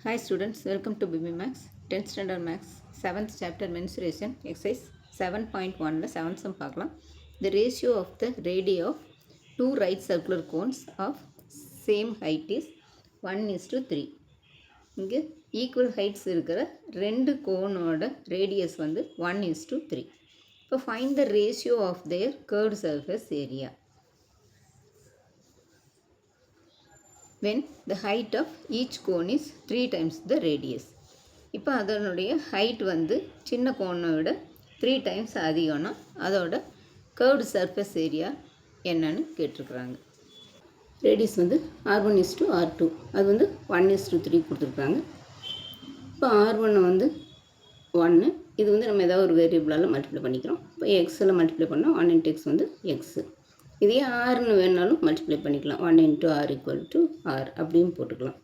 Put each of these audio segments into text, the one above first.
Hi students, welcome to BB Max 10th standard Max 7th chapter mensuration exercise 7.1 7th sum பார்க்கலாம். The ratio of the radii of two right circular cones of same height is 1:3. இங்கே equal heights இருக்கிற ரெண்டு கோனோட radius வந்து 1:3. இப்போ find the ratio of their curved surface area when the height of each cone is 3 times the radius. இப்போ அதனுடைய height வந்து சின்ன கோனை விட 3 டைம்ஸ் அதிகம்னா அதோட கர்வ்டு சர்ஃபேஸ் ஏரியா என்னன்னு கேட்டிருக்கிறாங்க. ரேடியஸ் வந்து R1:R2 அது வந்து 1:3 கொடுத்துருக்காங்க. இப்போ R1 வந்து 1, இது வந்து நம்ம ஏதாவது ஒரு வேரியபிளால் மல்டிப்ளை பண்ணிக்கிறோம். இப்போ எக்ஸில் மல்டிப்ளை பண்ணால் 1 × x வந்து எக்ஸு. இதே ஆர்னு வேணாலும் மல்டிப்ளை பண்ணிக்கலாம். 1 × R = R அப்படின்னு போட்டுக்கலாம்.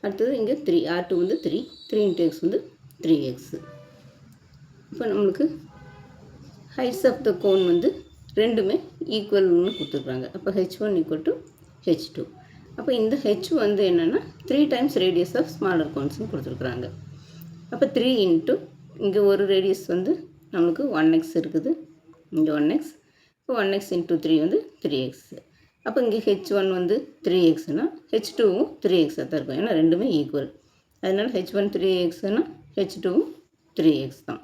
அடுத்தது இங்கே 3, R2 வந்து 3 × x வந்து 3x. இப்போ நம்மளுக்கு ஹைட்ஸ் ஆஃப் த கோன் வந்து ரெண்டுமே ஈக்குவல்னு கொடுத்துருக்குறாங்க. அப்போ H1 = H2. அப்போ இந்த H வந்து என்னென்னா 3 டைம்ஸ் ரேடியஸ் ஆஃப் ஸ்மாலர் கோன்ஸ்னு கொடுத்துருக்குறாங்க. அப்போ 3 × இங்கே ஒரு ரேடியஸ் வந்து நம்மளுக்கு 1x இருக்குது, இங்கே 1x. இப்போ 1x × 3 வந்து 3x. அப்போ இங்கே H1 வந்து 3xனா H2வும் 3xாக தான் இருக்கும். ஏன்னா ரெண்டுமே ஈக்குவல். அதனால் H1 3xனா H2வும் 3x தான்.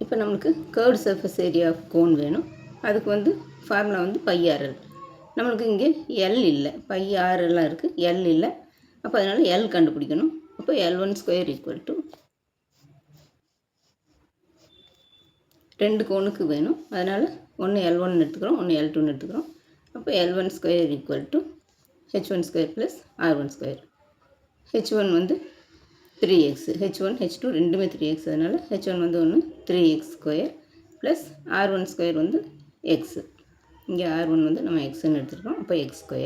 இப்போ நம்மளுக்கு curved surface area of cone வேணும். அதுக்கு வந்து ஃபார்முலா வந்து πRL. நம்மளுக்கு இங்கே L இல்லை, πRL இருக்குது, L இல்லை. அப்போ அதனால் L கண்டுபிடிக்கணும். அப்போ L1² = ரெண்டு கோனுக்கு வேணும். அதனால் ஒன்று L1 எடுத்துக்கிறோம், ஒன்று L2 எடுத்துக்கிறோம். அப்போ L1² = H1² + R1². H1 வந்து 3x, H1 H2 ரெண்டுமே 3x. அதனால் H1 வந்து ஒன்று 3x² + R1² வந்து x. இங்கே R1 வந்து நம்ம எக்ஸ்ன்னு எடுத்துருக்கோம். அப்போ x².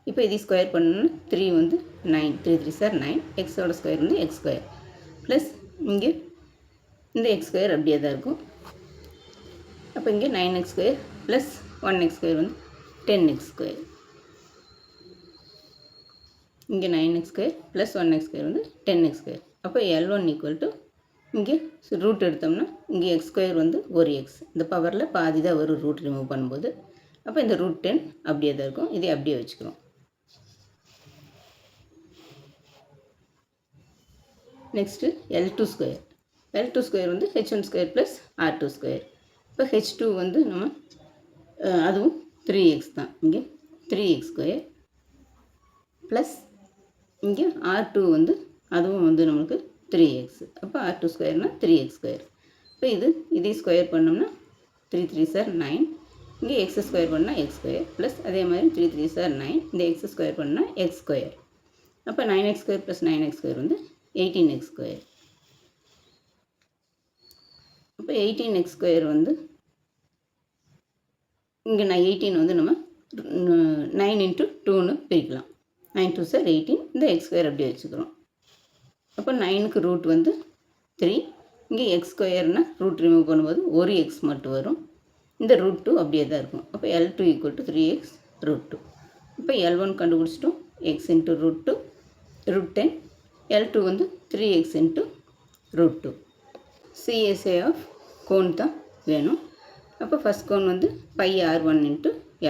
இப்போ இது ஸ்கொயர் பண்ணணும்னா 3 வந்து 9, 3 3 9, எக்ஸோட ஸ்கொயர் வந்து x² ப்ளஸ் இங்கே இந்த x² அப்படியே தான் இருக்கும். அப்போ இங்கே 9x² ப்ளஸ் 1x² வந்து 10x². இங்கே 9x² ப்ளஸ் 1x² வந்து 10x². அப்போ L1 = இங்கே ரூட் எடுத்தோம்னா இங்கே x² வந்து ஒரு x. இந்த பவரில் பாதி தான் ஒரு ரூட் ரிமூவ் பண்ணும்போது. அப்போ இந்த √10 அப்படியே தான் இருக்கும். இதை அப்படியே வச்சுக்கிறோம். Next L2². L2² வந்து H1² + R2². இப்போ H2 வந்து நம்ம அதுவும் 3x தான். இங்கே 3x² ப்ளஸ் இங்கே R2 வந்து அதுவும் வந்து நம்மளுக்கு 3x. அப்போ R2²னா 3x². இப்போ இதே ஸ்கொயர் பண்ணோம்னா 3 3 9, இங்கே x² பண்ணால் x² ப்ளஸ் அதே மாதிரி 3 3 9, இந்த x² பண்ணால் x². அப்போ 9x² + 9x² வந்து 18x². அப்போ 18x² வந்து இங்கே 18 வந்து நம்ம 9 × 2ன்னு பிரிக்கலாம். 9 2 18, இந்த x² அப்படியே வச்சுக்கிறோம். அப்போ 9க்கு ரூட் வந்து 3, இங்கே x²னா ரூட் ரிமூவ் பண்ணும்போது ஒரு x மட்டும் வரும். இந்த √2 அப்படியே தான் இருக்கும். அப்போ L2 = 3x √2. இப்போ L1 கண்டுபிடிச்சிட்டோம், x × √2 √10. L2 வந்து 3x × √2. CSA ஆஃப் கோன் தான் வேணும். அப்போ ஃபஸ்ட் கோன் வந்து πR1 ×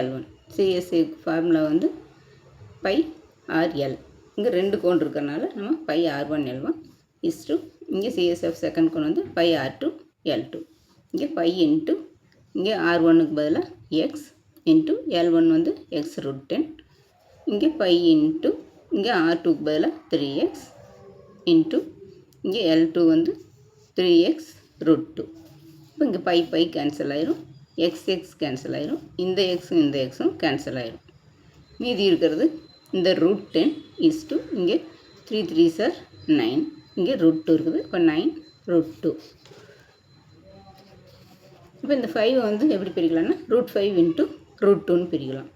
L1. CSA ஃபார்முலா வந்து πRL. இங்கே ரெண்டு கோன் இருக்கிறனால நம்ம πR1 L1 = இங்கே CSA ஆஃப் செகண்ட் கோன் வந்து πR2 L2. இங்கே π × இங்கே R1க்கு பதிலாக x × L1 வந்து x √10. இங்கே π × இங்கே R2க்கு பதிலாக 3x × இங்கே L2 வந்து 3x √2. இப்போ இங்கே π கேன்சல் ஆயிரும், x கேன்சல் ஆயிரும், இந்த எக்ஸும் இந்த எக்ஸும் கேன்சல் ஆயிரும். மீதி இருக்கிறது இந்த √10 = இங்கே 3 3 9, இங்கே √2 இருக்குது. இப்போ 9 √2. இப்போ இந்த 5 வந்து எப்படி பிரிக்கலாம்னா √5 × √2ன்னு பிரிக்கலாம்.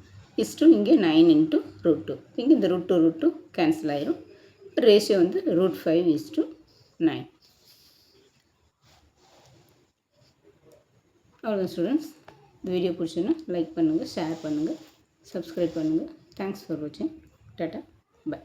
இங்கே 9 × √2. இங்கே இந்த √2 கேன்சல் ஆயிரும். ரேஷியோ வந்து √5 = 9. அவ்வளோதான் ஸ்டூடெண்ட்ஸ். இந்த வீடியோ பிடிச்சுன்னா லைக் பண்ணுங்கள், ஷேர் பண்ணுங்கள், சப்ஸ்கிரைப் பண்ணுங்கள். தேங்க்ஸ் ஃபார் வாட்சிங். Tata, by.